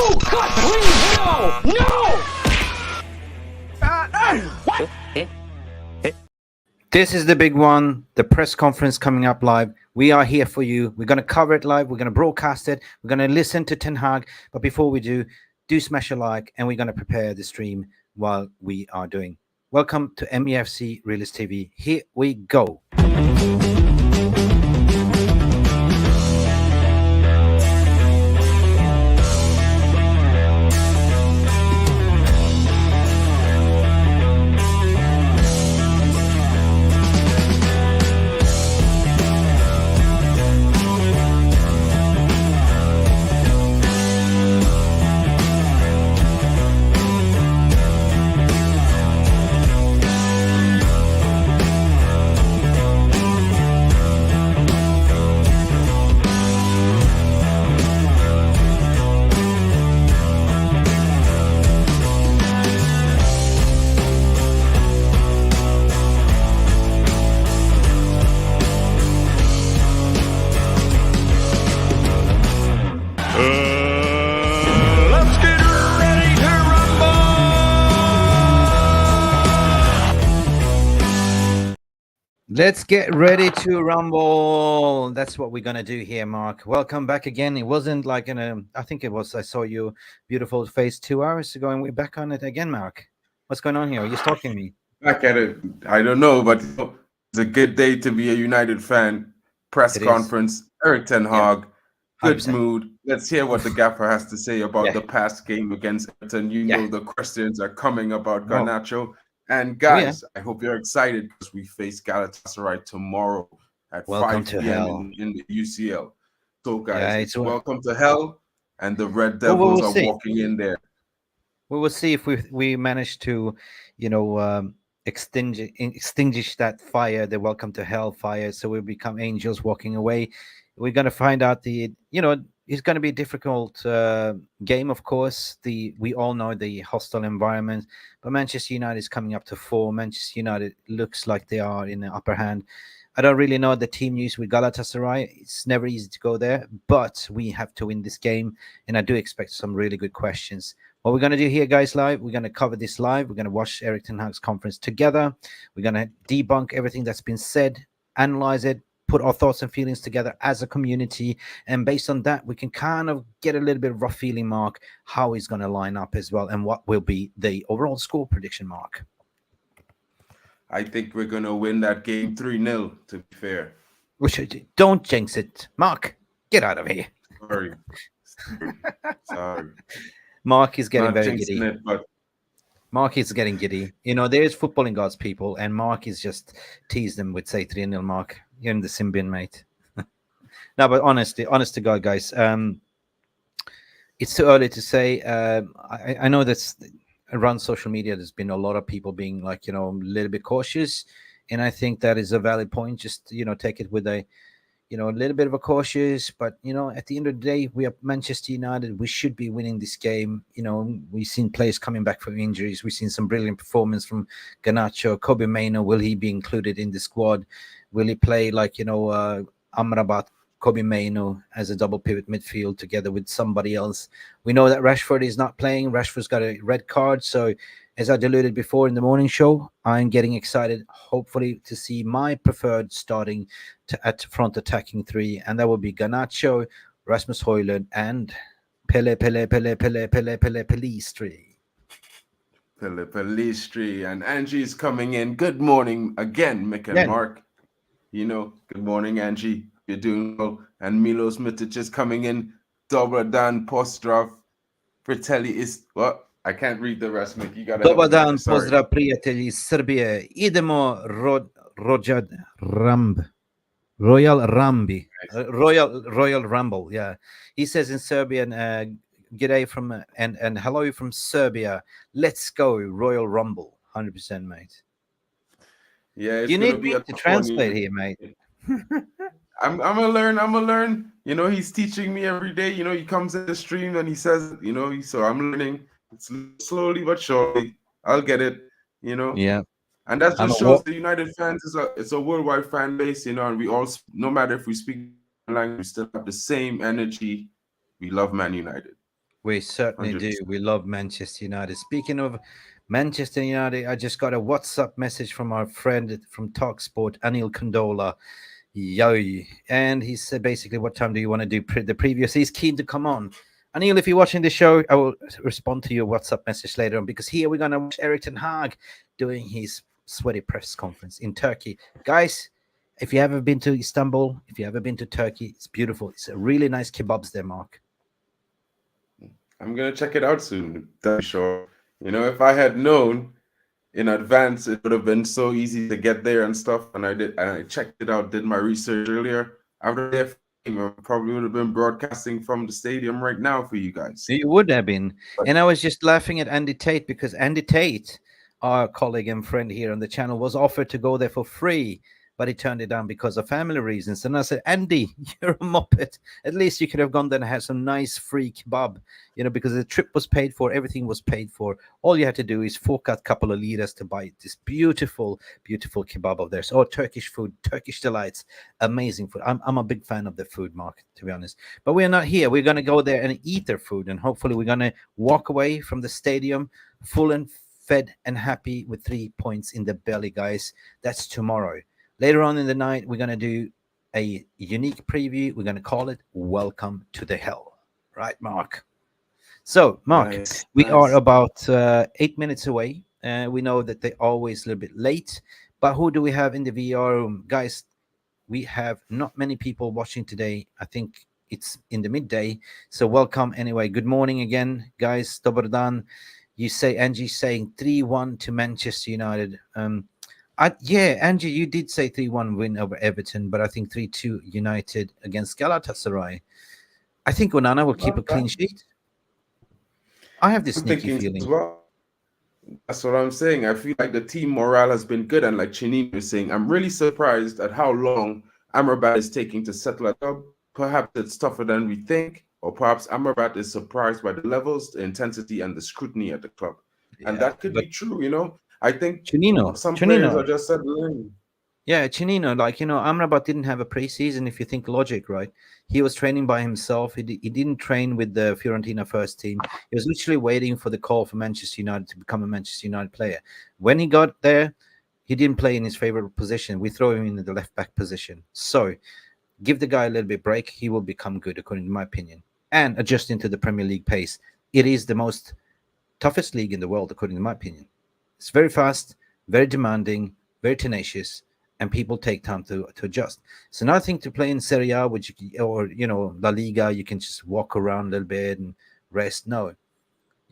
No! God, please, no! No! What? This is the big one, the press conference coming up live. We are here for you. We're going to cover it live. We're going to broadcast it. We're going to listen to Ten Hag. But before we do smash a like, and we're going to prepare the stream while we are doing. Welcome to MUFC Realist TV. Here we go. Let's get ready to rumble. That's what we're going to do here, Mark. Welcome back again. It wasn't like I think it was, I saw your beautiful face 2 hours ago, and we're back on it again, Mark. What's going on here? Are you stalking me? Back at it. I don't know, but it's a good day to be a United fan. Press conference, Erik Ten Hag, good 100%. mood. Let's hear what the gaffer has to say about the past game against Everton. You know the questions are coming about Garnacho. And guys, I hope you're excited because we face Galatasaray tomorrow at 5 p.m. in the UCL. So, guys, welcome to hell, and the Red Devils are walking in there. We will see if we manage to, extinguish that fire, the welcome to hell fire, so we become angels walking away. We're going to find out it's going to be a difficult game, of course. We all know the hostile environment, but Manchester United is coming up to 4. Manchester United looks like they are in the upper hand. I don't really know the team news with Galatasaray. It's never easy to go there, but we have to win this game, and I do expect some really good questions. What we're going to do here, guys, live, we're going to cover this live. We're going to watch Erik Ten Hag's conference together. We're going to debunk everything that's been said, analyze it, put our thoughts and feelings together as a community, and based on that, we can kind of get a little bit of rough feeling, Mark, how he's going to line up as well, and what will be the overall score prediction, Mark. I think we're going to win that game 3-0, to be fair. Don't jinx it. Mark, get out of here. Sorry. Mark is getting very giddy. Mark is getting giddy. There's footballing gods, people, and Mark is just teased them with, say, 3-0, Mark. You're in the sin bin, mate. No, but honest to God, guys, it's too early to say. I know that's around social media, there's been a lot of people being like, a little bit cautious, and I think that is a valid point. Just, take it with a little bit of a cautious, but, at the end of the day, we are Manchester United. We should be winning this game. We've seen players coming back from injuries. We've seen some brilliant performance from Garnacho. Kobbie Manioo, will he be included in the squad? Will he play like, Amrabat, Kobbie Manioo as a double pivot midfield together with somebody else? We know that Rashford is not playing. Rashford's got a red card. So, as I alluded before in the morning show, I'm getting excited, hopefully, to see my preferred starting at front attacking 3, and that will be Garnacho, Rasmus, Hojlund, and Pellistri. Pellistri, and Angie's coming in. Good morning again, Mick and Mark. Good morning, Angie. You're doing well. And Milos Mitic is coming in. Dobar dan pozdrav. Fratelli is what? I can't read the rest, Mick. You got to Dobar dan pozdrav, prijatelji Srbije. Idemo Royal Rumble. Yeah, he says in Serbian, "G'day from and hello from Serbia. Let's go Royal Rumble." 100%, mate. Yeah, you need me to translate here, mate. I'm gonna learn. He's teaching me every day. He comes in the stream and he says, so I'm learning. It's slowly but surely. I'll get it. Yeah. And that just shows the United fans it's a worldwide fan base, and we all, no matter if we speak language, we still have the same energy. We love Man United. We certainly do. 100%. We love Manchester United. Speaking of Manchester United, I just got a WhatsApp message from our friend from Talksport, Anil Kondola. Yo, and he said basically, what time do you want to do the previous? He's keen to come on. Anil, if you're watching the show, I will respond to your WhatsApp message later on, because here we're going to watch Erik and Hag doing his sweaty press conference in Turkey. Guys, if you haven't been to Istanbul, if you ever been to Turkey, it's beautiful. It's a really nice kebabs there, Mark. I'm gonna check it out soon. I'm sure. If I had known in advance, it would have been so easy to get there and stuff. And I did, and I checked it out, did my research earlier. After the game, I probably would have been broadcasting from the stadium right now for you guys. You would have been. And I was just laughing at Andy Tate, because Andy Tate, our colleague and friend here on the channel, was offered to go there for free, but he turned it down because of family reasons. And I said, Andy, you're a muppet. At least you could have gone there and had some nice free kebab, because the trip was paid for, everything was paid for. All you had to do is fork out a couple of liras to buy this beautiful, beautiful kebab of theirs. Oh, Turkish food, Turkish delights, amazing food. I'm a big fan of the food, Mark, to be honest. But we're not here. We're going to go there and eat their food. And hopefully we're going to walk away from the stadium full and fed and happy with 3 points in the belly, guys. That's tomorrow. Later on in the night, we're going to do a unique preview. We're going to call it Welcome to the Hell. Right, Mark? So, Mark, we are about 8 minutes away. We know that they're always a little bit late. But who do we have in the VR room? Guys, we have not many people watching today. I think it's in the midday. So welcome anyway. Good morning again, guys. Dobar dan. You say, Angie saying 3-1 to Manchester United. Yeah, Angie, you did say 3-1 win over Everton, but I think 3-2 United against Galatasaray. I think Onana will keep a clean sheet. I have this sneaky feeling. As well. That's what I'm saying. I feel like the team morale has been good, and like Chinino is saying, I'm really surprised at how long Amrabat is taking to settle a job. Perhaps it's tougher than we think, or perhaps Amrabat is surprised by the levels, the intensity, and the scrutiny at the club. And that could be true, I think some players are just settling. Yeah, Chinino, Amrabat didn't have a preseason, if you think logic, right? He was training by himself. He didn't train with the Fiorentina first team. He was literally waiting for the call for Manchester United to become a Manchester United player. When he got there, he didn't play in his favorite position. We throw him in the left-back position. So give the guy a little bit break. He will become good, according to my opinion. And adjust into the Premier League pace. It is the most toughest league in the world, according to my opinion. It's very fast, very demanding, very tenacious, and people take time to adjust. It's another thing to play in Serie A, or La Liga, you can just walk around a little bit and rest. No,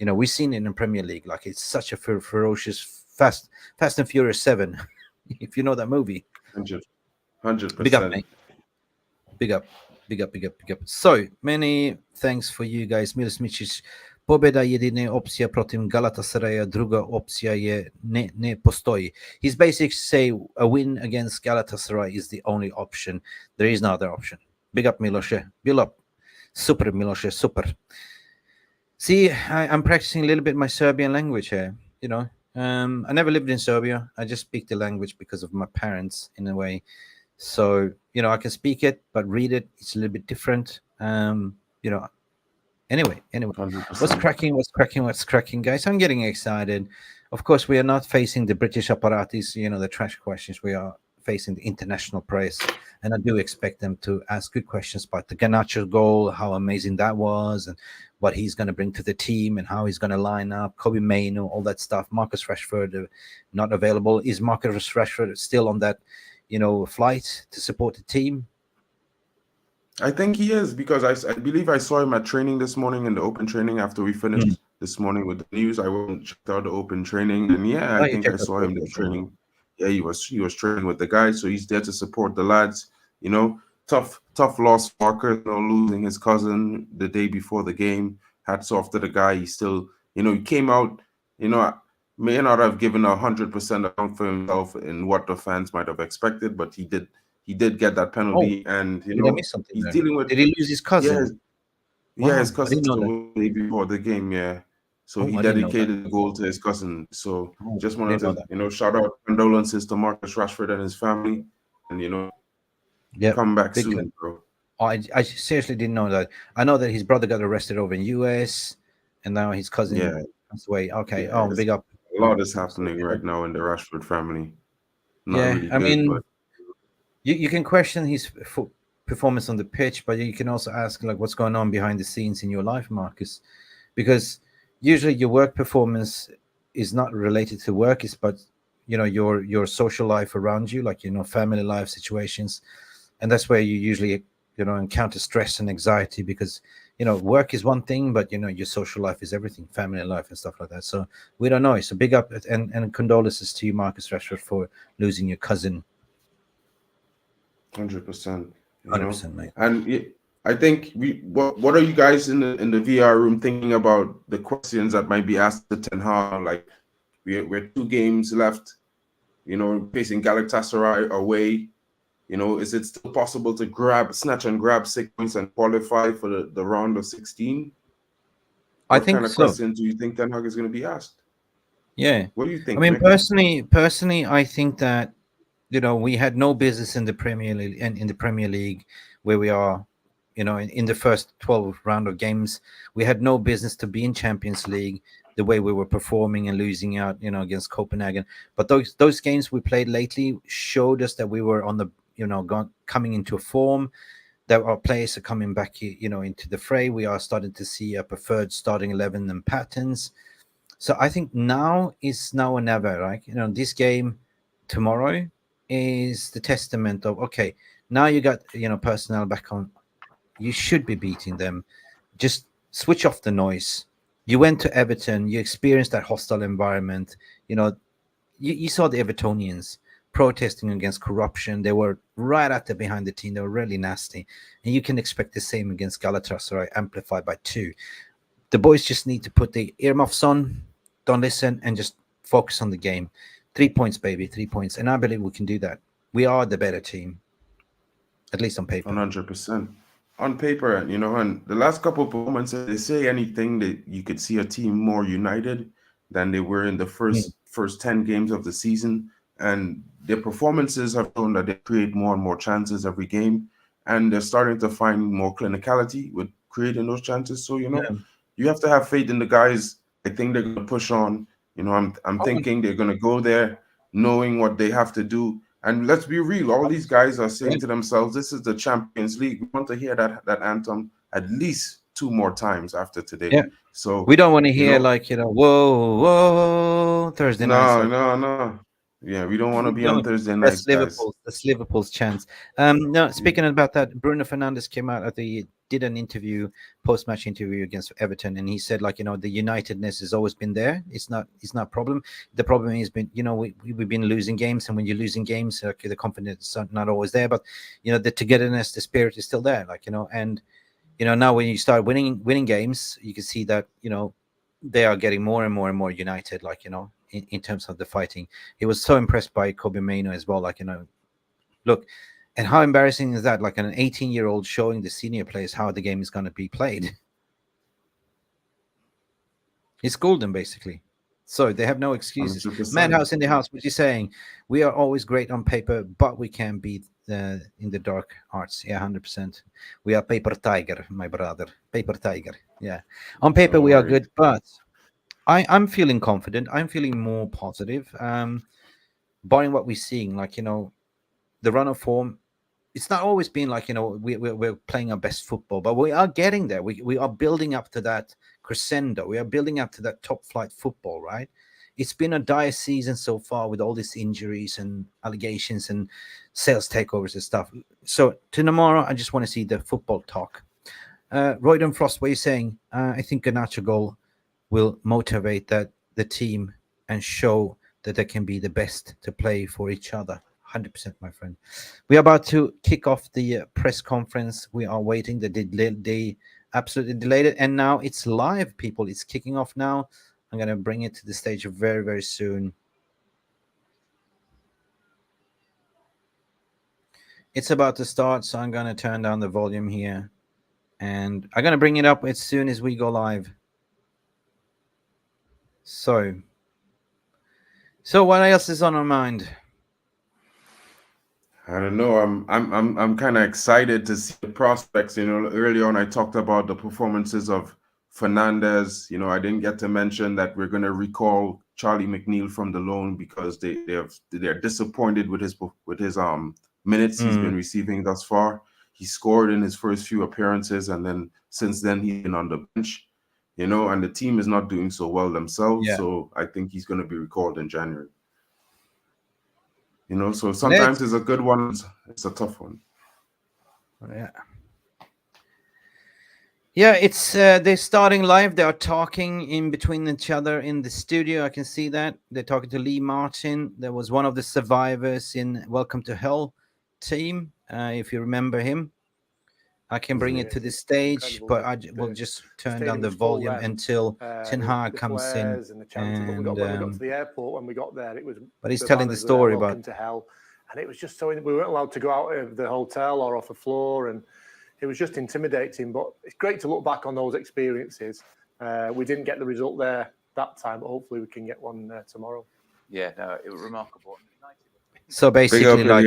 we've seen it in Premier League. Like, it's such a ferocious, Fast and Furious 7, if you know that movie. 100%. Big up, mate. Big up. So many thanks for you guys. Milos Mičić. Pobjeda jedine opcija protiv Galatasaraya, druga opcija je ne postoji. He's basically say a win against Galatasaray is the only option. There is no other option. Big up, Miloše. Big up. Super, Miloše, super. See, I'm practicing a little bit my Serbian language here. I never lived in Serbia. I just speak the language because of my parents, in a way. So, I can speak it, but read it, it's a little bit different. Anyway, 100%. What's cracking, guys? I'm getting excited. Of course, we are not facing the British apparatus, the trash questions. We are facing the international press, and I do expect them to ask good questions about the Garnacho goal, how amazing that was, and what he's going to bring to the team, and how he's going to line up, Kobbie Manioo, all that stuff. Marcus Rashford not available. Is Marcus Rashford still on that, flight to support the team? I think he is, because I believe I saw him at training this morning, in the open training after we finished this morning with the news. I went and checked out the open training, and I think I saw him there training. Yeah, he was training with the guys, so he's there to support the lads. Tough loss, Marcus, losing his cousin the day before the game. Hats off to the guy. He still, he came out, may not have given 100% account for himself in what the fans might have expected, but he did get that penalty, and he's dealing with. Did he lose his cousin? Yeah, his cousin the day before the game. Yeah, so he dedicated the goal to his cousin. So just wanted to shout out condolences to Marcus Rashford and his family, and come back soon, bro. I seriously didn't know that. I know that his brother got arrested over in US. and now his cousin passed away. Okay, big up. A lot is happening right now in the Rashford family. Not really I good, mean, but you can question his performance on the pitch, but you can also ask like what's going on behind the scenes in your life, Marcus, because usually your work performance is not related to work, but your social life around you, like family life situations, and that's where you usually encounter stress and anxiety because work is one thing, but your social life is everything, family life and stuff like that. So we don't know. So big up and condolences to you, Marcus Rashford, for losing your cousin. 100%, 100%, mate. And I think what are you guys in the VR room thinking about the questions that might be asked to Ten Hag? Like we're 2 games left, facing Galatasaray away. Is it still possible to snatch and grab 6 points and qualify for the round of 16? I What think kind of so. questions do you think Ten Hag is going to be asked? Yeah. What do you think? I mean, Mick? personally, I think that we had no business in the Premier League and in the Premier League where we are. In the first 12 round of games, we had no business to be in Champions League the way we were performing and losing out, against Copenhagen. But those games we played lately showed us that we were on the, coming into a form, that our players are coming back, into the fray. We are starting to see a preferred starting 11 and patterns. So I think now is now or never, right? This game tomorrow is the testament of, okay, now you got, personnel back on. You should be beating them. Just switch off the noise. You went to Everton. You experienced that hostile environment. You saw the Evertonians protesting against corruption. They were right at the behind the team. They were really nasty. And you can expect the same against Galatasaray, amplified by 2. The boys just need to put the earmuffs on, don't listen, and just focus on the game. 3 points, baby, 3 points. And I believe we can do that. We are the better team, at least on paper. 100%. On paper, and the last couple of performances, they say anything that you could see a team more united than they were in the first 10 games of the season. And their performances have shown that they create more and more chances every game. And they're starting to find more clinicality with creating those chances. So, you have to have faith in the guys. I think they're going to push on. I'm thinking they're going to go there knowing what they have to do. And let's be real, all these guys are saying to themselves, this is the Champions League. We want to hear that anthem at least 2 more times after today. Yeah. So we don't want to hear whoa, whoa, Thursday night. No. Yeah, we don't want to be on Thursday nights, guys. That's Liverpool's chance. No, speaking about that, Bruno Fernandes came out did an interview, post-match interview against Everton, and he said the unitedness has always been there. It's not a problem. The problem has been we've been losing games, and when you're losing games, the confidence is not always there, but the togetherness, the spirit is still there. And now when you start winning games, you can see that they are getting more and more and more united. In terms of the fighting, he was so impressed by Kobbie Manioo as well. Look. And how embarrassing is that? Like an 18-year-old showing the senior players how the game is going to be played. He schooled them, basically. So they have no excuses. 100%. Madhouse in the house, what you saying? We are always great on paper, but we can beat in the dark arts. Yeah, 100%. We are paper tiger, my brother. Paper tiger. Yeah. On paper, we are good, but I'm feeling confident. I'm feeling more positive. Barring what we're seeing, the run of form, it's not always been we're playing our best football, but we are getting there. We are building up to that crescendo. We are building up to that top flight football, right? It's been a dire season so far with all these injuries and allegations and sales takeovers and stuff. So tomorrow, I just want to see the football talk. Royden Frost, what are you saying? I think Garnacho goal will motivate the team and show that they can be the best to play for each other. 100%, my friend. We are about to kick off the press conference. We are waiting. They absolutely delayed it, and now it's live, people. It's kicking off now. I'm going to bring it to the stage very, very soon. It's about to start, so I'm going to turn down the volume here, and I'm going to bring it up as soon as we go live. So what else is on our mind? I don't know. I'm kind of excited to see the prospects. Early on I talked about the performances of Fernandez. I didn't get to mention that we're going to recall Charlie McNeil from the loan because they're disappointed with his minutes he's been receiving thus far. He scored in his first few appearances, and then since then he's been on the bench. And the team is not doing so well themselves. Yeah. So I think he's going to be recalled in January. So sometimes it's a good one, it's a tough one. Yeah. Yeah, it's they're starting live. They are talking in between each other in the studio. I can see that. They're talking to Lee Martin. There was one of the survivors in Welcome to Hell team, if you remember him. I can bring it to the stage, but I will just turn down the volume until Ten Hag comes in. And we got to the airport. When we got there, it was. But he's telling the story about. Welcome to Hell, and it was just so we weren't allowed to go out of the hotel or off the floor, and it was just intimidating. But it's great to look back on those experiences. We didn't get the result there that time, but hopefully we can get one tomorrow. Yeah, no, it was remarkable. So basically, like.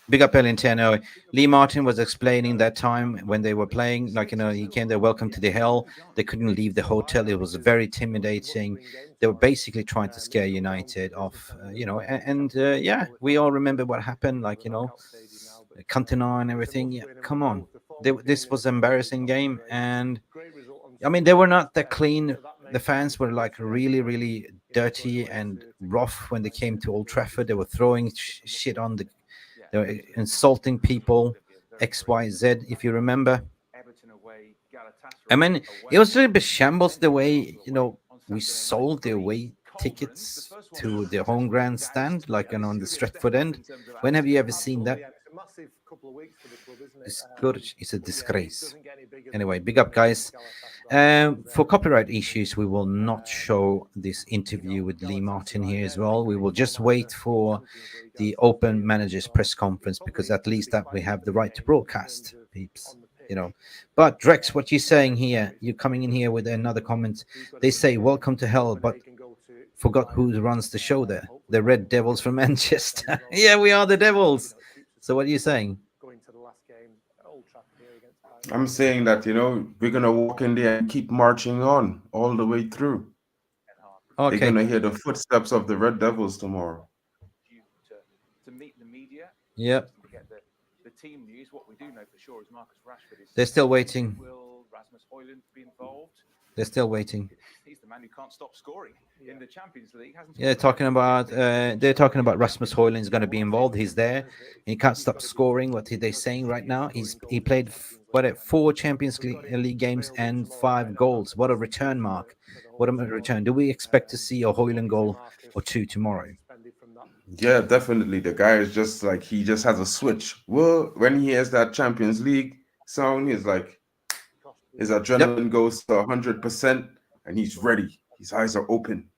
Big up El Interno. Lee Martin was explaining that time when they were playing, he came there, welcome to the hell. They couldn't leave the hotel. It was very intimidating. They were basically trying to scare United off, yeah, we all remember what happened, Cantona and everything. Yeah, come on. This was an embarrassing game. And, they were not that clean. The fans were really, really dirty and rough when they came to Old Trafford. They were throwing shit on they were insulting people, XYZ, if you remember. It was a little bit shambles the way, we sold the away tickets to the home grandstand, on the Streetford end. When have you ever seen that? It's good. It's a disgrace. Anyway, big up, guys. For copyright issues, we will not show this interview with Lee Martin here as well. We will just wait for the Open Managers press conference, because at least that we have the right to broadcast, peeps. But Drex, what you're saying here, you're coming in here with another comment. They say welcome to hell, but forgot who runs the show there. The Red Devils from Manchester. Yeah, we are the Devils. So what are you saying? I'm saying that, we're going to walk in there and keep marching on all the way through. Okay. They're going to hear the footsteps of the Red Devils tomorrow. To meet the media. Yep. To get the team news. What we do know for sure is Marcus Rashford is. They're still waiting. Will Rasmus Hojlund be involved? They're still waiting. He's the man who can't stop scoring in the Champions League. Yeah, they're talking about Rasmus Hojlund is going to be involved. He's there. He can't stop scoring. What are they saying right now? He played 4 Champions League games and 5 goals. What a return, Mark. What a return. Do we expect to see a Hojlund goal or 2 tomorrow? Yeah, definitely. The guy is just he just has a switch. Well, when he hears that Champions League song, he's like, his adrenaline goes to 100%, and he's ready. His eyes are open.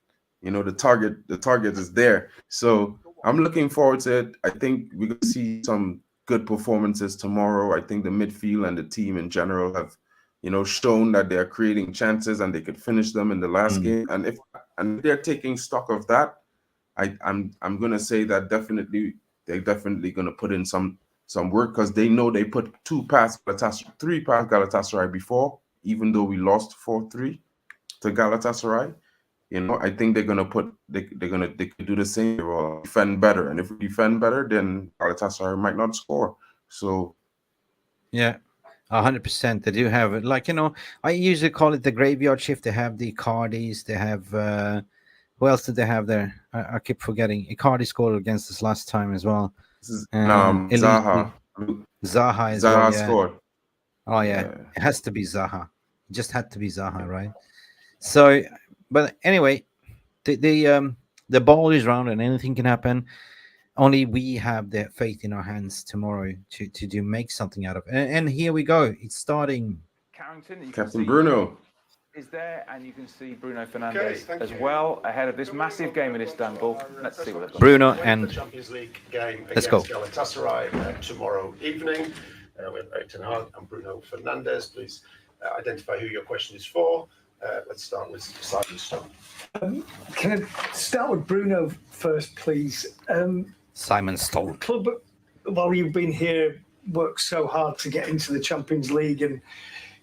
The target is there. So I'm looking forward to it. I think we're going to see some good performances tomorrow. I think the midfield and the team in general have, shown that they're creating chances and they could finish them in the last game. And if they're taking stock of that, I'm gonna say that they're definitely gonna put in some work, because they know they put 3 past Galatasaray before, even though we lost 4-3 to Galatasaray. I think they could do the same. They will defend better, and if we defend better, then Galatasaray might not score. So yeah, 100%. They do have it. I usually call it the graveyard shift. They have the Icardi's. They have who else did they have there? I keep forgetting. Icardi scored against us last time as well. Zaha. Zaha as well, yeah. Scored. Oh yeah, it has to be Zaha. It just had to be Zaha, right? So, but anyway, the ball is round and anything can happen. Only we have the faith in our hands tomorrow to make something out of it. And here we go. It's starting. Carrington, Captain Bruno is there, and you can see Bruno Fernadez as well ahead of this massive game in Istanbul. Let's see what they've got. Bruno and the Champions League game let's go. Galatasaray tomorrow evening. We have Erik and Bruno Fernadez. Please identify who your question is for. Let's start with Simon Stone. Can I start with Bruno first, please? Simon Stone. Club, while you've been here, worked so hard to get into the Champions League, and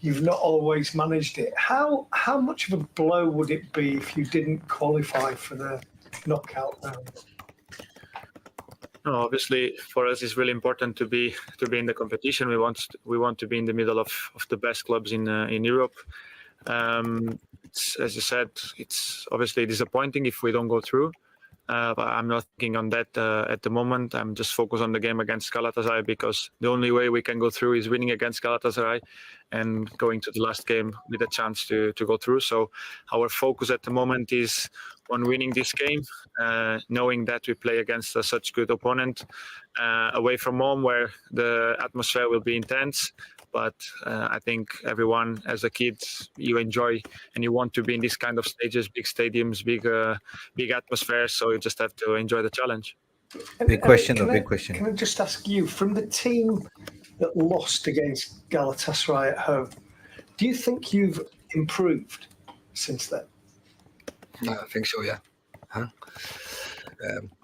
you've not always managed it. How much of a blow would it be if you didn't qualify for the knockout round? No, obviously, for us, it's really important to be in the competition. We want to be in the middle of the best clubs in Europe. As you said, it's obviously disappointing if we don't go through. But I'm not thinking on that at the moment. I'm just focused on the game against Galatasaray, because the only way we can go through is winning against Galatasaray and going to the last game with a chance to go through. So our focus at the moment is on winning this game, knowing that we play against such good opponent away from home, where the atmosphere will be intense. But I think everyone, as a kid, you enjoy and you want to be in this kind of stages, big stadiums, big atmosphere. So you just have to enjoy the challenge. Big question, Eric, big question. Can I just ask you, from the team that lost against Galatasaray at home, do you think you've improved since then? Yeah, I think so, yeah.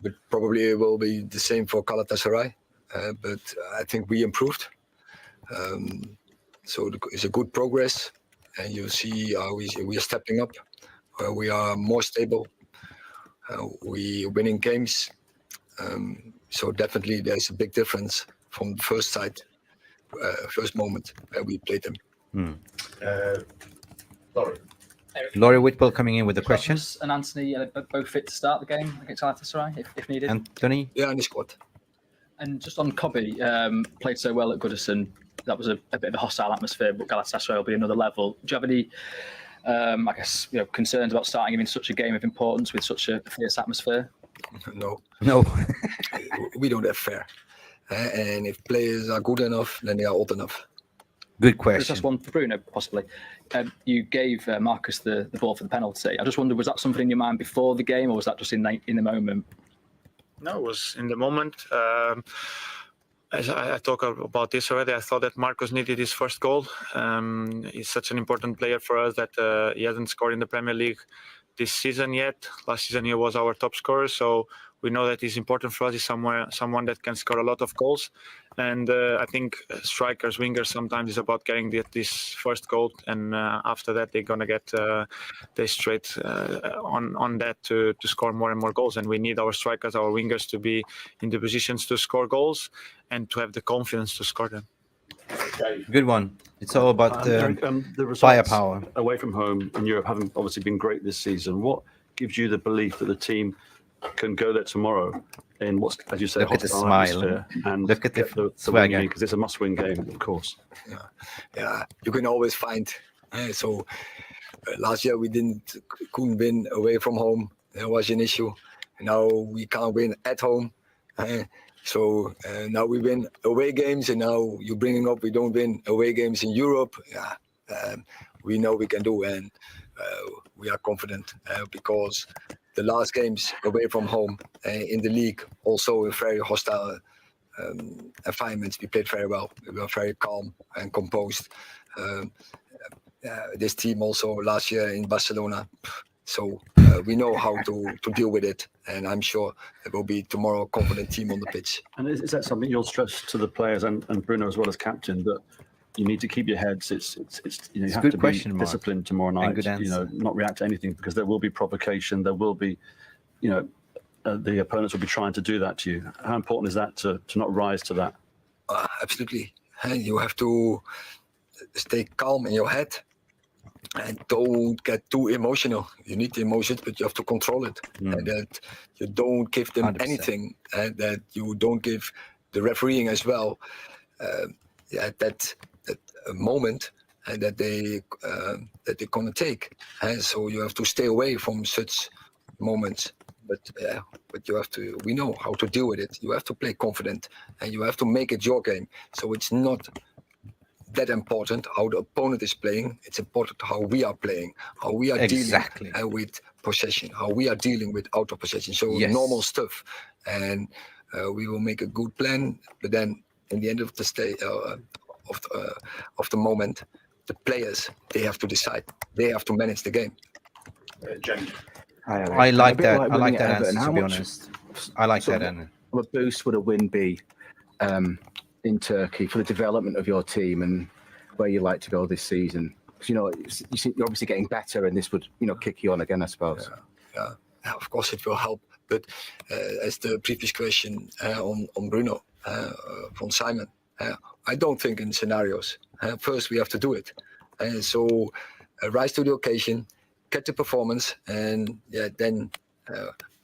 But probably it will be the same for Galatasaray. But I think we improved. So it's a good progress, and you see how we are stepping up. We are more stable. We are winning games. So definitely there's a big difference from the first moment where we played them. Laurie Whitwell coming in with a question. Rasmus and Anthony both fit to start the game against Galatasaray if needed. Anthony? Yeah, in the squad. And just on Kobbie, played so well at Goodison. That was a bit of a hostile atmosphere, but Galatasaray will be another level. Do you have any, I guess, concerns about starting him in such a game of importance with such a fierce atmosphere? No. We don't have fair. And if players are good enough, then they are old enough. Good question. Just one for Bruno, possibly. You gave Marcus the ball for the penalty. I just wondered, was that something in your mind before the game, or was that just in the moment? No, it was in the moment. As I talked about this already, I thought that Marcus needed his first goal. He's such an important player for us that he hasn't scored in the Premier League this season yet. Last season he was our top scorer, so we know that he's important for us. He's someone that can score a lot of goals. And I think strikers, wingers, sometimes it's about getting this first goal, and after that they're gonna get they straight on that to score more and more goals. And we need our strikers, our wingers, to be in the positions to score goals and to have the confidence to score them. Good one. It's all about Eric, the results firepower away from home in Europe haven't obviously been great this season. What gives you the belief that the team can go there tomorrow in what's, as you say, look at the smile and look at the swagger, because it's a must-win game, of course. Yeah, you can always find. Last year we couldn't win away from home. There was an issue. Now we can't win at home. So now we win away games, and now you're bringing up we don't win away games in Europe. We know we can do, and we are confident because the last games away from home in the league, also in very hostile environments, we played very well. We were very calm and composed. This team also last year in Barcelona. So we know how to deal with it, and I'm sure there will be tomorrow a confident team on the pitch. And is that something you'll stress to the players and Bruno as well as captain, that you need to keep your heads? It's you have to be disciplined tomorrow night. Not react to anything, because there will be provocation. There will be, the opponents will be trying to do that to you. How important is that to not rise to that? Absolutely. You have to stay calm in your head. And don't get too emotional. You need the emotions, but you have to control it. And that you don't give them 100%. Anything, and that you don't give the refereeing as well. That moment, and that they're gonna take. And so you have to stay away from such moments. But you have to. We know how to deal with it. You have to play confident, and you have to make it your game. So it's not that important how the opponent is playing. It's important how we are playing, how we are dealing with possession, how we are dealing with out of possession. So normal stuff, and we will make a good plan. But then, in the end of the of the moment, the players, they have to decide. They have to manage the game. James. I like that. I like that answer, to be honest. I like that answer. A boost would a win be in Turkey for the development of your team, and where you like to go this season? Because you're obviously getting better, and this would kick you on again, I suppose. Yeah, of course it will help. But as the previous question on Bruno from Simon, I don't think in scenarios. First, we have to do it, and so rise to the occasion, get the performance, and then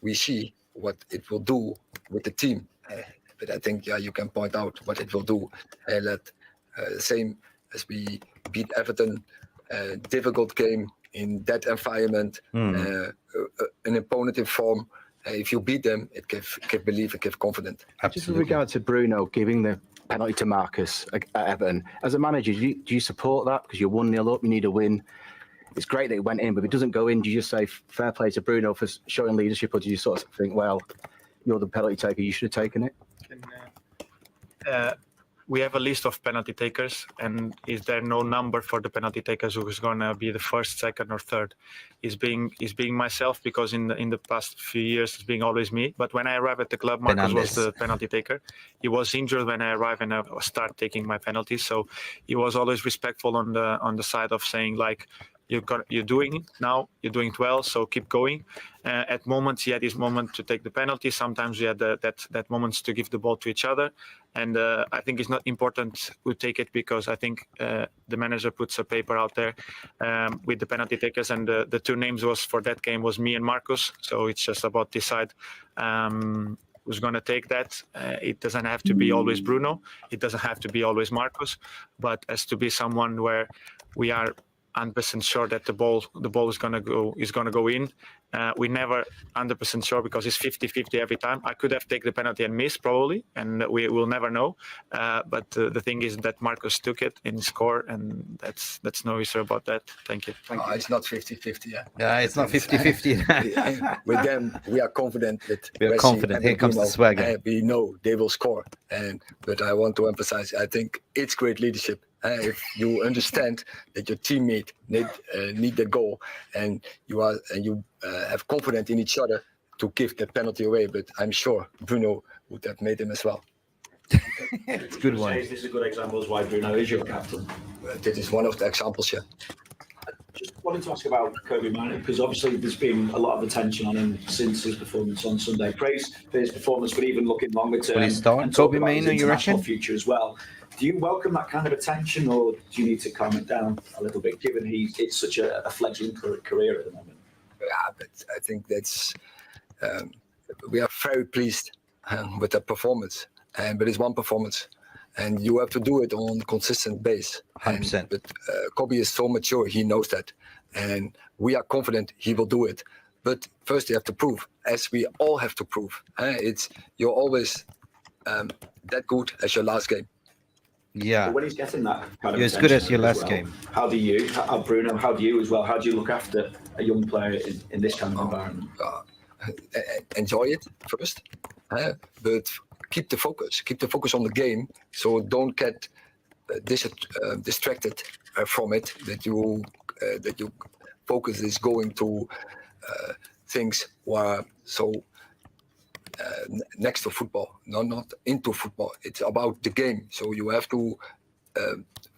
we see what it will do with the team. But I think you can point out what it will do. Same as we beat Everton, difficult game in that environment, an opponent in form. If you beat them, it gives belief, it gives confidence. Absolutely. Just with regard to Bruno giving the penalty to Marcus at Everton, as a manager, do you support that? Because you're 1-0 up, you need a win. It's great that it went in, but if it doesn't go in, do you just say fair play to Bruno for showing leadership, or do you sort of think, well, you're the penalty taker, you should have taken it? We have a list of penalty takers, and is there no number for the penalty takers who's going to be the first, second, or third? Is being myself, because in the past few years it's being always me. But when I arrived at the club, Marcus was the penalty taker. He was injured when I arrived and I started taking my penalties, so he was always respectful on the side of saying, like, you're doing it now, you're doing it well, so keep going. At moments he had his moment to take the penalty. Sometimes we had that moments to give the ball to each other, and I think it's not important who take it, because I think the manager puts a paper out there with the penalty takers, and the two names was for that game was me and Marcus, so it's just about decide who's going to take that. It doesn't have to be always Bruno, it doesn't have to be always Marcus, but has to be someone where we are 100% sure that the ball is going to go in. We never 100% sure, because it's 50-50 every time. I could have taken the penalty and missed probably, and we will never know. But the thing is that Marcus took it and scored, and that's no issue about that. Thank you. It's not 50-50. Yeah, it's not 50-50. With them, we are confident that we are confident. Here comes the swagger. We know they will score. But I want to emphasize, I think it's great leadership. If you understand that your teammate need the goal, and you have confidence in each other to give the penalty away, but I'm sure Bruno would have made him as well. It's a good one. Is this a good example of why Bruno is your captain? This is one of the examples, yeah. Just wanted to ask about Kobbie Manioo, because obviously there's been a lot of attention on him since his performance on Sunday. Praise for his performance, but even looking longer term. Will he start, Kobbie Manioo, you reckon? Future as well. Do you welcome that kind of attention, or do you need to calm it down a little bit, given it's such a fledgling career at the moment? Yeah, but I think that's we are very pleased with that performance, but it's one performance, and you have to do it on a consistent base. 100%. But Kobbie is so mature, he knows that, and we are confident he will do it. But first, you have to prove, as we all have to prove. You're always that good as your last game. Yeah. But when he's getting that kind of you're as good as your last game. How do you, Bruno? How do you as well? How do you look after a young player in this kind of environment? Enjoy it first, but keep the focus. Keep the focus on the game. So don't get distracted from it. That you focus is going to things where so. Next to football, not into football. It's about the game. So you have to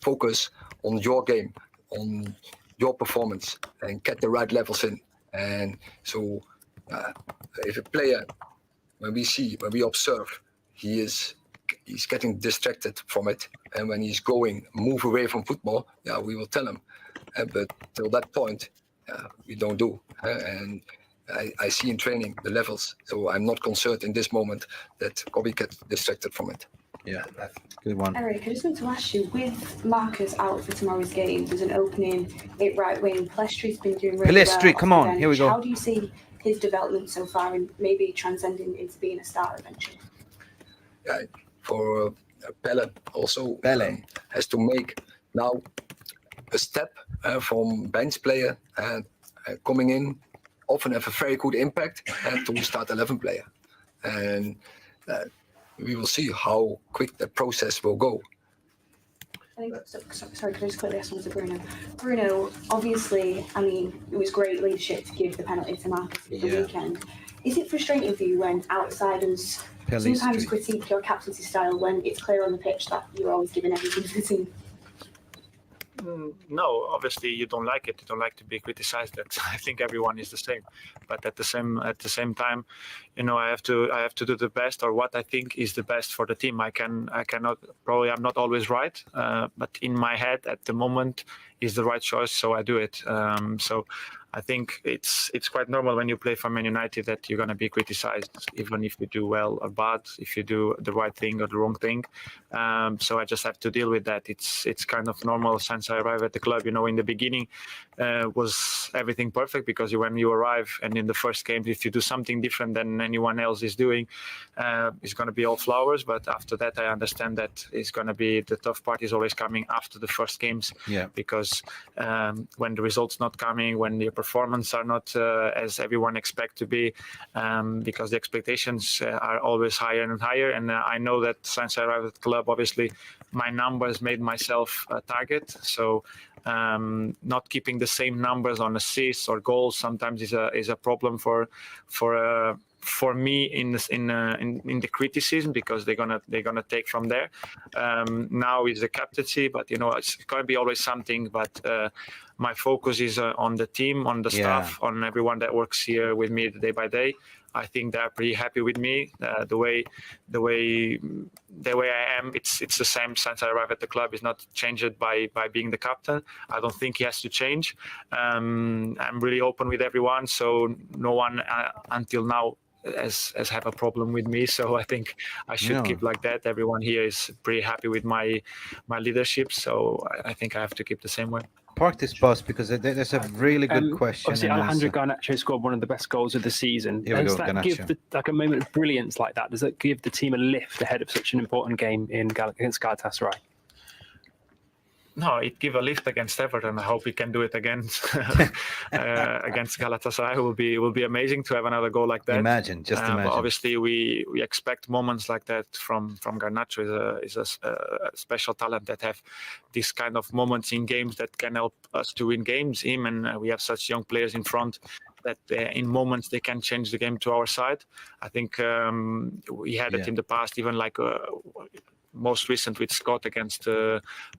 focus on your game, on your performance, and get the right levels in. And so, if a player, when we observe, he's getting distracted from it, and when he's move away from football, we will tell him. But till that point, we don't do. And I see in training the levels, so I'm not concerned in this moment that Kobbie gets distracted from it. Yeah, that's a good one. Erik, I just want to ask you, with Marcus out for tomorrow's game, there's an opening at right wing. Pellistri's been doing really well. Pellistri, come on, here we go. How do you see his development so far, and maybe transcending into being a starter eventually? Yeah, for Pelle also has to make now a step from bench player and coming in. Often have a very good impact and to start 11 player, and we will see how quick the process will go. Sorry, can I just quickly ask one to Bruno? Bruno, obviously, I mean, it was great leadership to give the penalty to Marcus at the weekend. Is it frustrating for you when outsiders sometimes critique your captaincy style when it's clear on the pitch that you're always giving everything to the team? No, obviously you don't like it. You don't like to be criticized. That I think everyone is the same. But at the same time, I have to do the best, or what I think is the best for the team. I cannot. Probably I'm not always right, but in my head at the moment is the right choice, so I do it. So I think it's quite normal when you play for Man United that you're going to be criticized, even if you do well or bad, if you do the right thing or the wrong thing. So I just have to deal with that. It's kind of normal since I arrived at the club. In the beginning was everything perfect, because when you arrive and in the first game, if you do something different than anyone else is doing, it's going to be all flowers. But after that, I understand that it's going to be the tough part is always coming after the first games. Yeah. Because when the results not coming, when your performance are not as everyone expect to be, because the expectations are always higher and higher. And I know that since I arrived at the club, obviously my numbers made myself a target. So not keeping the same numbers on assists or goals sometimes is a problem for me in the criticism, because they're gonna take from there. Now is the captaincy, but it's gonna be always something. But my focus is on the team, on the staff, on everyone that works here with me day by day. I think they're pretty happy with me. The way I am, it's the same since I arrived at the club. It's not changed by being the captain. I don't think he has to change. I'm really open with everyone, so no one until now has have a problem with me. So I think I should keep like that. Everyone here is pretty happy with my leadership. So I think I have to keep the same way. Park this bus, because there's a really good question. Obviously, Alejandro Garnacho scored one of the best goals of the season. Does that give a moment of brilliance like that? Does that give the team a lift ahead of such an important game against Galatasaray? No, it give a lift against Everton. I hope we can do it against Galatasaray. It will be amazing to have another goal like that. Imagine. But obviously, we expect moments like that from Garnacho. Is a special talent that have this kind of moments in games that can help us to win games. Him and we have such young players in front that in moments they can change the game to our side. I think we had it in the past, even like. Most recent with Scott against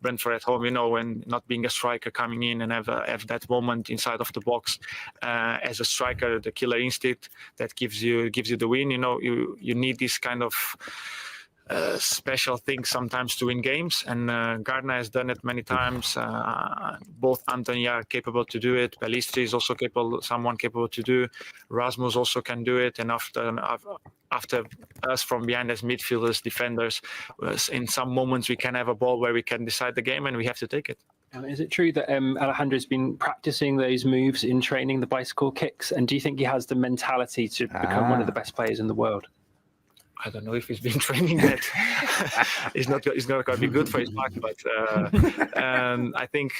Brentford at home, when not being a striker coming in and have that moment inside of the box as a striker, the killer instinct that gives you the win. You need this kind of special things sometimes to win games, and Gardner has done it many times. Both Anthony are capable to do it. Pellistri is also someone capable to do. Rasmus also can do it. And after us from behind as midfielders, defenders, in some moments we can have a ball where we can decide the game, and we have to take it. Is it true that Alejandro's been practicing those moves in training, the bicycle kicks? And do you think he has the mentality to become one of the best players in the world? I don't know if he's been training that. It's not going to be good for his back, but I think,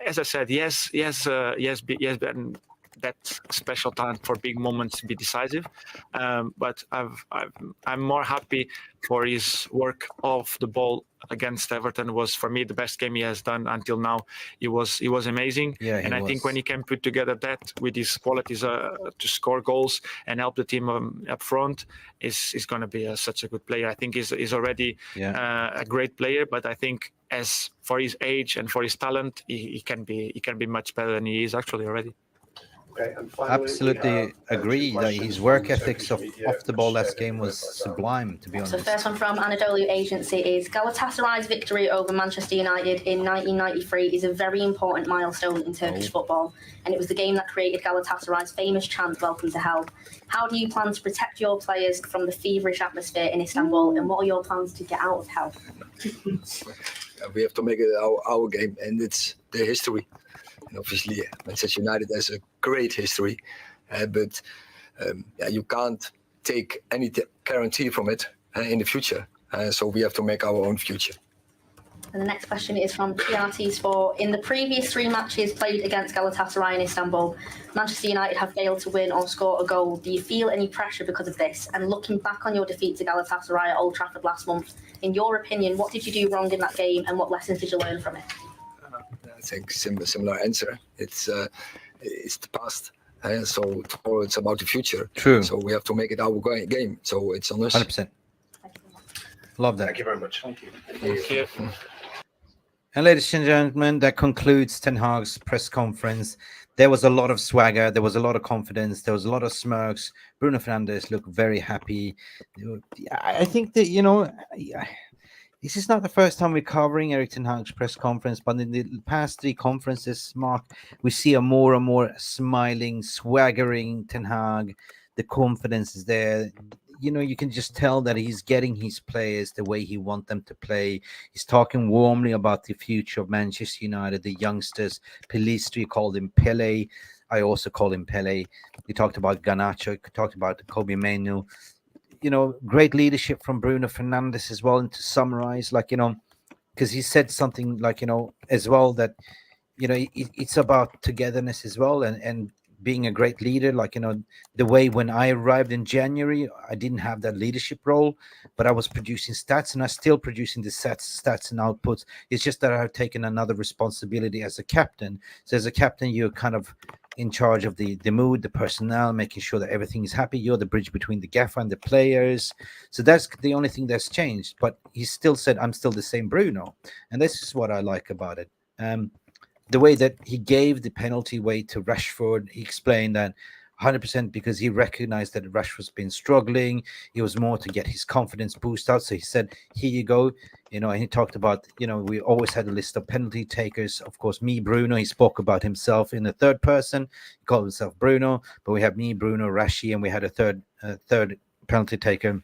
as I said, yes, been that special talent for big moments to be decisive. But I'm more happy for his work off the ball against Everton. Was for me the best game he has done until now. He was amazing. Yeah, and I think when he can put together that with his qualities to score goals and help the team up front, is going to be such a good player. I think he's already a great player, but I think as for his age and for his talent, he can be much better than he is actually already. Okay, and finally, absolutely agree that his work ethics off the ball last game was sublime, to be honest. So first one from Anadolu Agency is Galatasaray's victory over Manchester United in 1993 is a very important milestone in Turkish football, and it was the game that created Galatasaray's famous chant, "Welcome to Hell." How do you plan to protect your players from the feverish atmosphere in Istanbul, and what are your plans to get out of hell? We have to make it our game, and it's the history. And obviously, Manchester United has a great history, but you can't take any guarantee from it in the future. So we have to make our own future. And the next question is from TRT Sport. In the previous 3 matches played against Galatasaray in Istanbul, Manchester United have failed to win or score a goal. Do you feel any pressure because of this? And looking back on your defeat to Galatasaray at Old Trafford last month, in your opinion, what did you do wrong in that game and what lessons did you learn from it? I think similar answer. It's the past, so tomorrow it's about the future. True. So we have to make it our game. So it's on us. 100%. Love that. Thank you very much. Thank you. And ladies and gentlemen, that concludes Ten Hag's press conference. There was a lot of swagger. There was a lot of confidence. There was a lot of smirks. Bruno Fernandes looked very happy. I think that, this is not the first time we're covering Erik Ten Hag's press conference, but in the past 3 conferences, Mark, we see a more and more smiling, swaggering Ten Hag. The confidence is there. You can just tell that he's getting his players the way he wants them to play. He's talking warmly about the future of Manchester United, the youngsters. Pellistri called him Pele. I also call him Pele. He talked about Garnacho. He talked about Kobbie Manioo. Great leadership from Bruno Fernandes as well. And to summarize, because he said something as well that, it's about togetherness as well. And being a great leader, the way when I arrived in January, I didn't have that leadership role, but I was producing stats and I'm still producing the stats and outputs. It's just that I've taken another responsibility as a captain. So as a captain, you're kind of in charge of the mood, the personnel, making sure that everything is happy. You're the bridge between the gaffer and the players. So that's the only thing that's changed. But he still said, I'm still the same Bruno. And this is what I like about it. The way that he gave the penalty away to Rashford, he explained that 100% because he recognized that Rashford's been struggling. It was more to get his confidence boost out. So he said, here you go. And he talked about, we always had a list of penalty takers. Of course, me, Bruno. He spoke about himself in the third person. He called himself Bruno. But we have me, Bruno, Rashi, and we had a third penalty taker.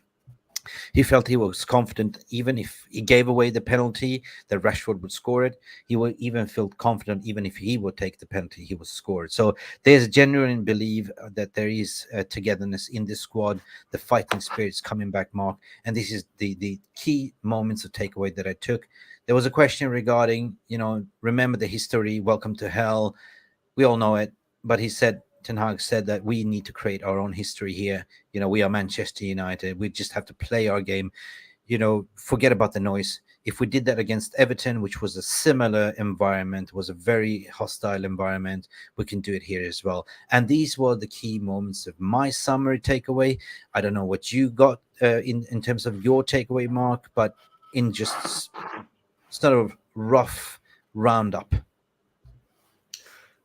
He felt he was confident, even if he gave away the penalty, that Rashford would score it. He would even feel confident, even if he would take the penalty, he would score it. So there's a genuine belief that there is togetherness in this squad. The fighting spirit's coming back, Mark. And this is the key moments of takeaway that I took. There was a question regarding, remember the history, welcome to hell. We all know it. But he said, Ten Hag said that we need to create our own history here. We are Manchester United. We just have to play our game. Forget about the noise. If we did that against Everton, which was a similar environment, was a very hostile environment, we can do it here as well. And these were the key moments of my summary takeaway. I don't know what you got in terms of your takeaway, Mark, but in just sort of rough roundup.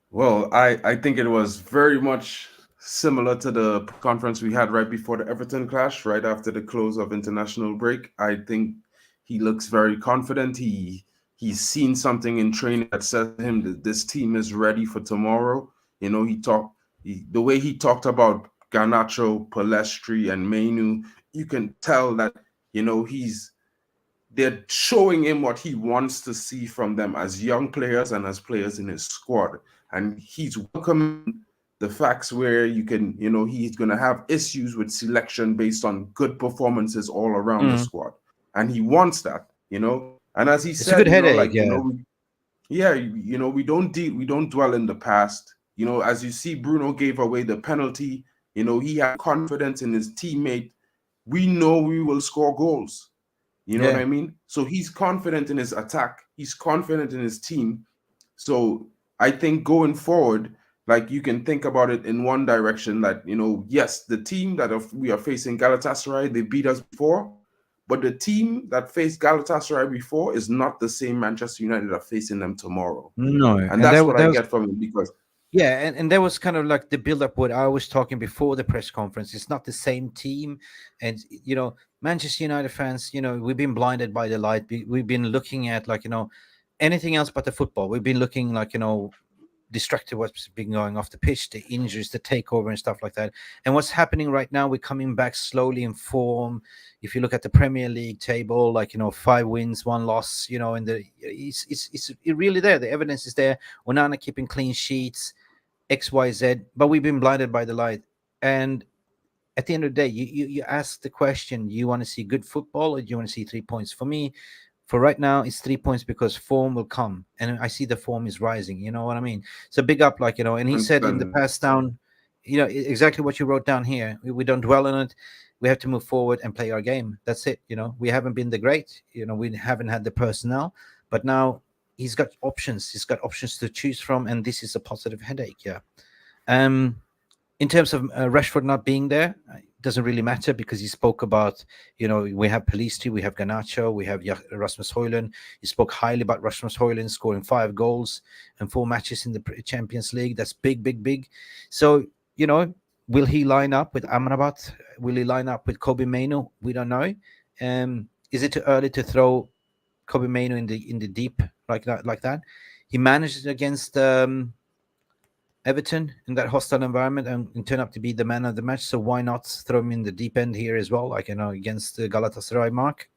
Well, I think it was very much similar to the conference we had right before the Everton clash, right after the close of international break. I think he looks very confident. He's seen something in training that says to him that this team is ready for tomorrow. The way he talked about Garnacho, Pellistri, and Manioo, you can tell that, they're showing him what he wants to see from them as young players and as players in his squad. And he's welcoming the facts where he's going to have issues with selection based on good performances all around the squad. And he wants that, And as he said, it's a good headache, we don't dwell in the past. As you see, Bruno gave away the penalty. He had confidence in his teammate. We know we will score goals. You know what I mean? So he's confident in his attack. He's confident in his team. So I think going forward, you can think about it in one direction that, yes, the team that we are facing, Galatasaray, they beat us before, but the team that faced Galatasaray before is not the same Manchester United are facing them tomorrow. No. And that's what I get from it because... Yeah, and there was kind of like the build-up what I was talking before the press conference. It's not the same team. And, Manchester United fans, we've been blinded by the light. We've been looking at, anything else but the football. We've been looking distracted what's been going off the pitch, the injuries, the takeover and stuff like that. And what's happening right now, we're coming back slowly in form. If you look at the Premier League table, 5 wins, 1 loss, it's really there. The evidence is there. Onana keeping clean sheets, XYZ, but we've been blinded by the light. And at the end of the day, you ask the question, you want to see good football or do you want to see 3 points? For me, for right now, it's 3 points because form will come. And I see the form is rising. You know what I mean? So big up, and he said in the past down, exactly what you wrote down here. We don't dwell on it. We have to move forward and play our game. That's it. We haven't been the great. We haven't had the personnel. But now he's got options. He's got options to choose from. And this is a positive headache. Yeah. In terms of Rashford not being there, doesn't really matter because he spoke about, we have Pellistri, we have Garnacho, we have Rasmus Hojlund. He spoke highly about Rasmus Hojlund scoring 5 goals and 4 matches in the Champions League. That's big, big, big. So, will he line up with Amrabat? Will he line up with Kobbie Manioo? We don't know. Is it too early to throw Kobbie Manioo in the deep like that? He managed it against Everton in that hostile environment and turned up to be the man of the match. So why not throw him in the deep end here as well, against the Galatasaray, Mark?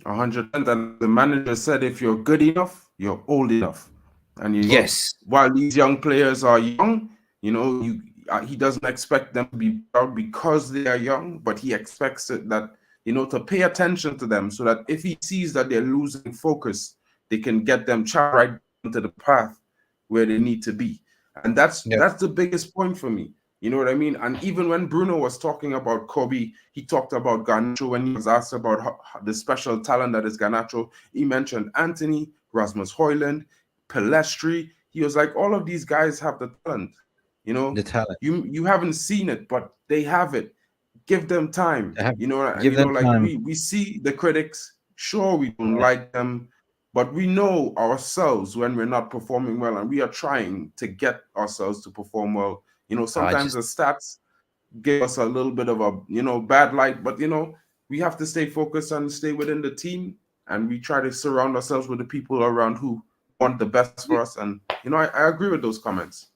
100%. And the manager said, if you're good enough, you're old enough. And yes, while these young players are young, he doesn't expect them to be proud because they are young, but he expects it that, to pay attention to them so that if he sees that they're losing focus, they can get them right into the path where they need to be. And that's the biggest point for me. You know what I mean? And even when Bruno was talking about Kobbie, he talked about Garnacho when he was asked about the special talent that is Garnacho. He mentioned Anthony, Rasmus Hojlund, Pellistri. He was like, all of these guys have the talent. The talent. You haven't seen it, but they have it. Give them time. We see the critics. Sure, we don't like them. But we know ourselves when we're not performing well, and we are trying to get ourselves to perform well. Sometimes the stats give us a little bit of a, bad light, but, we have to stay focused and stay within the team, and we try to surround ourselves with the people around who want the best for us. And, I agree with those comments.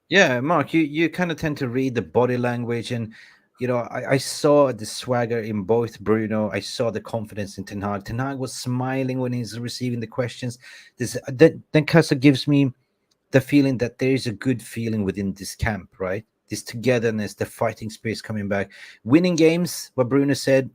Yeah, Mark, you kind of tend to read the body language, and I saw the swagger in both Bruno. I saw the confidence in Ten Hag. Ten Hag was smiling when he's receiving the questions. Then Casa gives me the feeling that there is a good feeling within this camp, right? This togetherness, the fighting spirit coming back. Winning games, what Bruno said,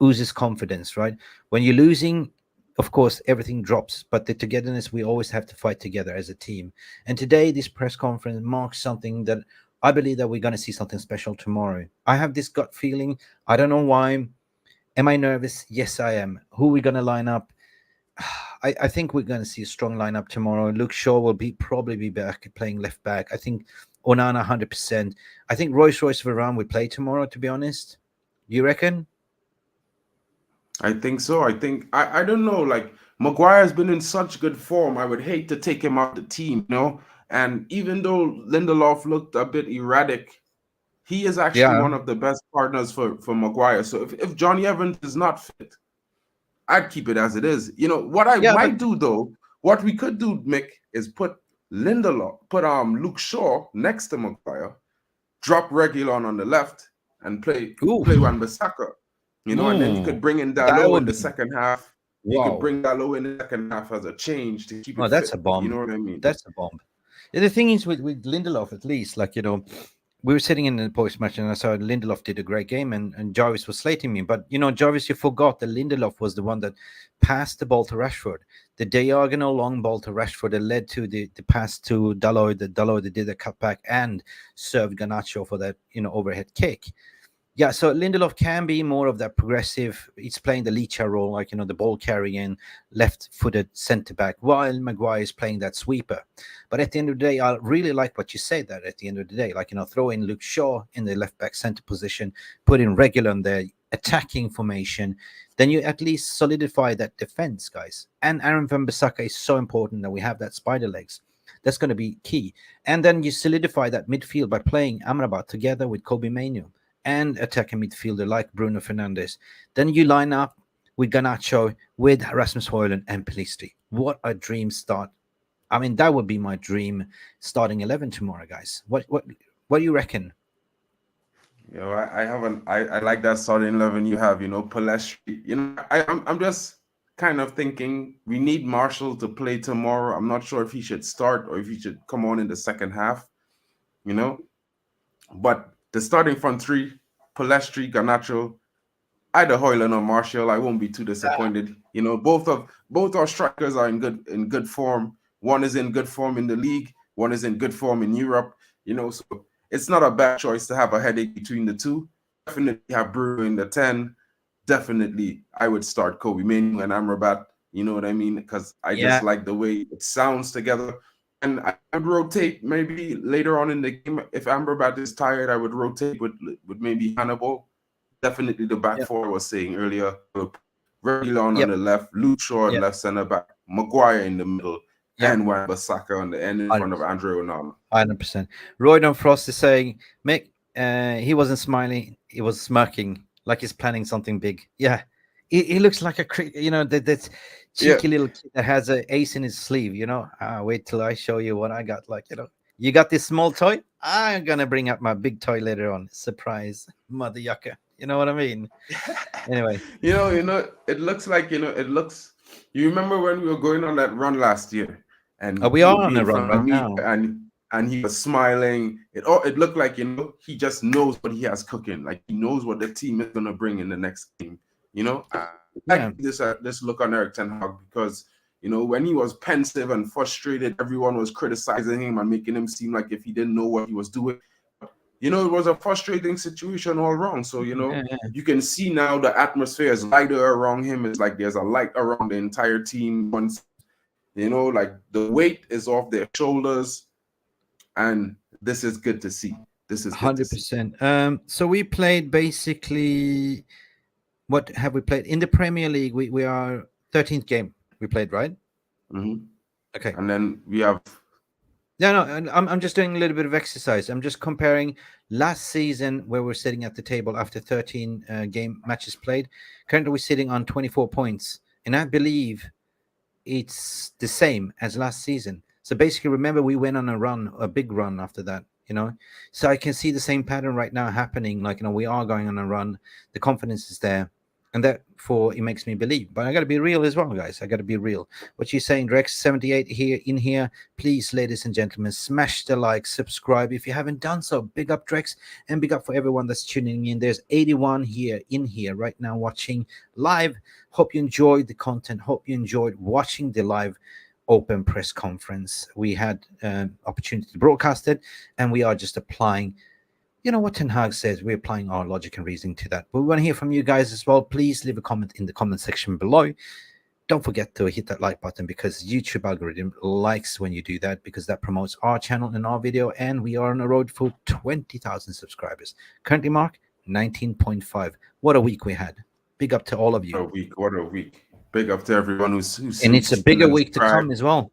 oozes confidence, right? When you're losing, of course, everything drops, but the togetherness, we always have to fight together as a team. And today, this press conference marks something that I believe that we're going to see something special tomorrow. I have this gut feeling. I don't know why. Am I nervous? Yes, I am. Who are we going to line up? I think we're going to see a strong lineup tomorrow. Luke Shaw will probably be back playing left back. I think Onana 100%. I think Royce Varane will play tomorrow, to be honest. You reckon? I think so. I don't know. Like, Maguire has been in such good form. I would hate to take him out the team, And even though Lindelof looked a bit erratic, he is actually one of the best partners for Maguire. So if Johnny Evans is not fit, I'd keep it as it is. What I might do though, what we could do, Mick, is put Luke Shaw next to Maguire, drop Reguilon on the left, and play Wan-Bissaka. And then you could bring in Dalot in the second half. You could bring Dalot in the second half as a change to keep it fit. That's a bomb. You know what I mean? That's a bomb. The thing is with Lindelof, at least, we were sitting in the post-match and I saw Lindelof did a great game and Jarvis was slating me. But, Jarvis, you forgot that Lindelof was the one that passed the ball to Rashford. The diagonal long ball to Rashford that led to the pass to Dalot. Dalot did a cutback and served Garnacho for that, overhead kick. Yeah, so Lindelof can be more of that progressive. He's playing the Licha role, the ball carrying, left-footed centre-back, while Maguire is playing that sweeper. But at the end of the day, I really like what you said that at the end of the day, throw in Luke Shaw in the left-back centre position, put in Reguilon there, attacking formation, then you at least solidify that defence, guys. And Aaron Wan-Bissaka is so important that we have that spider legs. That's going to be key. And then you solidify that midfield by playing Amrabat together with Kobbie Manioo and attacking midfielder like Bruno Fernandes. Then you line up with Garnacho, with Rasmus Hojlund and Pellistri. What a dream start. I mean, that would be my dream starting 11 tomorrow, guys. What do you reckon? I like that starting 11 you have, Pellistri. I'm just kind of thinking we need Marshall to play tomorrow. I'm not sure if he should start or if he should come on in the second half, But the starting front three, Pellistri, Garnacho, either Hojlund or Martial, I won't be too disappointed. Both our strikers are in good form. One is in good form in the league. One is in good form in Europe. So it's not a bad choice to have a headache between the two. Definitely have Bruno in the 10. Definitely, I would start Kobbie Manioo and Amrabat. You know what I mean? Because I just like the way it sounds together. And I would rotate maybe later on in the game. If Amrabat is tired, I would rotate with maybe Hannibal. Definitely the back four I was saying earlier. Regulon on the left, Luke Shaw left center back, Maguire in the middle, and Wan-Bissaka on the end in front of Andre Onana. 100%. Roydon Frost is saying, Mick, he wasn't smiling, he was smirking, like he's planning something big. Yeah, he looks like a, that cheeky little kid that has an ace in his sleeve, wait till I show you what I got. Like, you got this small toy, I'm gonna bring out my big toy later on. Surprise, mother yucca. You know what I mean? Anyway, it looks like, you remember when we were going on that run last year, and we are on a run right now, and he was smiling. It looked like, he just knows what he has cooking. Like, he knows what the team is gonna bring in the next game. This look on Erik ten Hag, because when he was pensive and frustrated, everyone was criticizing him and making him seem like if he didn't know what he was doing. It was a frustrating situation all around. So, you can see now the atmosphere is lighter around him. It's like there's a light around the entire team. Once, like the weight is off their shoulders. And this is good to see. This is 100%. So we played basically, what have we played? In the Premier League, we are 13th game we played, right? Mm-hmm. Okay. And then we have... No, I'm just doing a little bit of exercise. I'm just comparing last season where we're sitting at the table after 13 game matches played. Currently, we're sitting on 24 points. And I believe it's the same as last season. So basically, remember, we went on a big run after that, So I can see the same pattern right now happening. Like, we are going on a run. The confidence is there. And therefore, it makes me believe. But I got to be real as well, guys. I got to be real. What you're saying, Drex, 78 here. Please, ladies and gentlemen, smash the like, subscribe if you haven't done so. Big up, Drex, and big up for everyone that's tuning in. There's 81 in here right now watching live. Hope you enjoyed the content. Hope you enjoyed watching the live open press conference. We had opportunity to broadcast it, and we are just applying what Ten Hag says. We're applying our logic and reasoning to that. But we want to hear from you guys as well. Please leave a comment in the comment section below. Don't forget to hit that like button, because YouTube algorithm likes when you do that, because that promotes our channel and our video. And we are on the road for 20,000 subscribers. Currently, Mark, 19.5. What a week we had. Big up to all of you. What a week. Big up to everyone who's and it's a bigger week to come as well.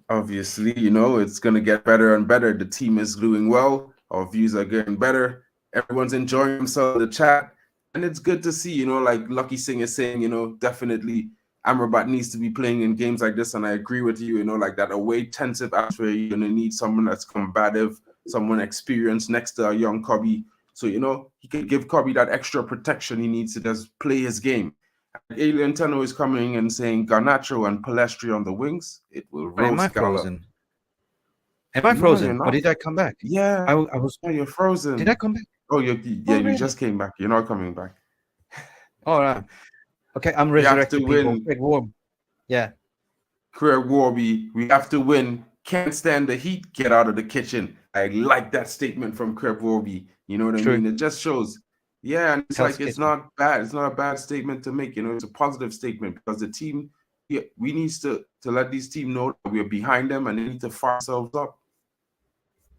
Obviously, it's going to get better and better. The team is doing well. Our views are getting better. Everyone's enjoying themselves in the chat. And it's good to see, like Lucky Singh is saying, definitely Amrabat needs to be playing in games like this. And I agree with you, like that away tensive atmosphere, you're going to need someone that's combative, someone experienced next to a young Kobbie. So, he can give Kobbie that extra protection he needs to just play his game. Alien Tenno is coming and saying Garnacho and Pellistri on the wings. It will roast. Am I frozen? Am I frozen? Or did I come back? Yeah, I was. Oh, you're frozen. Did I come back? Oh, you just came back. You're not coming back. All right. Okay, I'm resurrecting people. Craig Warm. Yeah. Craig Warby, we have to win. Can't stand the heat. Get out of the kitchen. I like that statement from Craig Warby. You know what I mean? It just shows. Yeah, and it's not bad. It's not a bad statement to make. It's a positive statement, because the team, we need to let these teams know that we're behind them and they need to fire themselves up.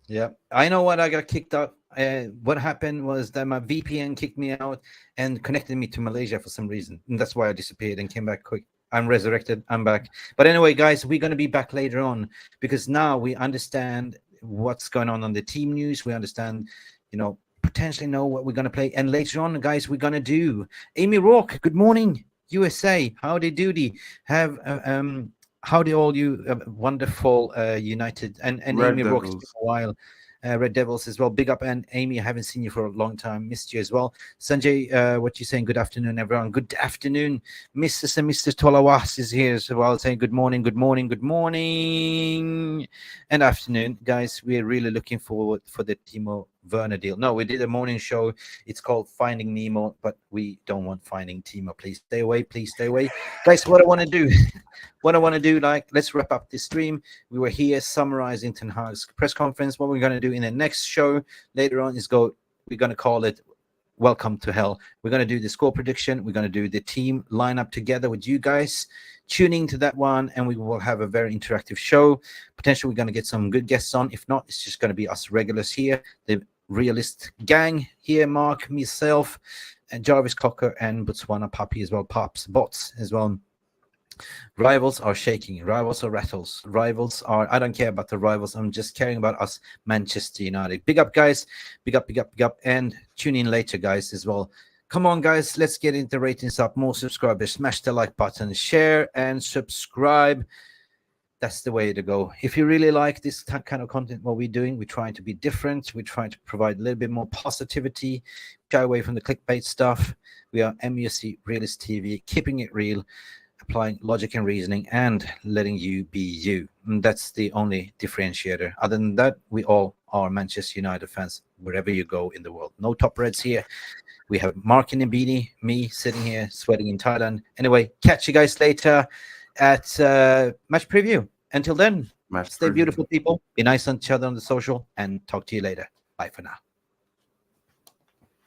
Yeah, I know what I got kicked out. What happened was that my VPN kicked me out and connected me to Malaysia for some reason. And that's why I disappeared and came back quick. I'm resurrected. I'm back. But anyway, guys, we're going to be back later on, because now we understand what's going on the team news. We understand, potentially know what we're going to play. And later on, guys, we're going to do Amy Rourke. Good morning, USA. Howdy doody. Howdy all you wonderful United and Amy Rourke for a while. Red Devils as well. Big up, and Amy, I haven't seen you for a long time. Missed you as well. Sanjay, what you saying? Good afternoon, everyone. Good afternoon. Mrs. and Mr. Tolawas is here as well, saying good morning, good morning, good morning, and afternoon, guys. We're really looking forward for the Timo Werner deal. No, we did a morning show. It's called Finding Nemo, but we don't want Finding Timo. Please stay away. Please stay away, guys. What I want to do, let's wrap up this stream. We were here summarizing Ten Hag's press conference. What we're going to do in the next show later on is we're going to call it welcome to hell. We're going to do the score prediction. We're going to do the team lineup together with you guys. Tune into that one, and we will have a very interactive show. Potentially, we're going to get some good guests on. If not, it's just going to be us regulars here, the realist gang here, Mark, myself, and Jarvis Cocker, and Botswana Puppy as well, Pops, Bots as well. Rivals are shaking. Rivals are rattles. Rivals are, I don't care about the rivals. I'm just caring about us, Manchester United. Big up, guys. Big up, big up, big up. And tune in later, guys, as well. Come on, guys. Let's get into ratings up. More subscribers. Smash the like button. Share and subscribe. That's the way to go. If you really like this kind of content, what we're doing, we're trying to be different. We're trying to provide a little bit more positivity. Shy away from the clickbait stuff. We are MUFC Realist TV, keeping it real, applying logic and reasoning, and letting you be you. And that's the only differentiator. Other than that, we all are Manchester United fans wherever you go in the world. No top reds here. We have Mark in the beanie, me sitting here sweating in Thailand. Anyway, catch you guys later at match preview. Until then, stay beautiful, people. Be nice on each other on the social, and talk to you later. Bye for now.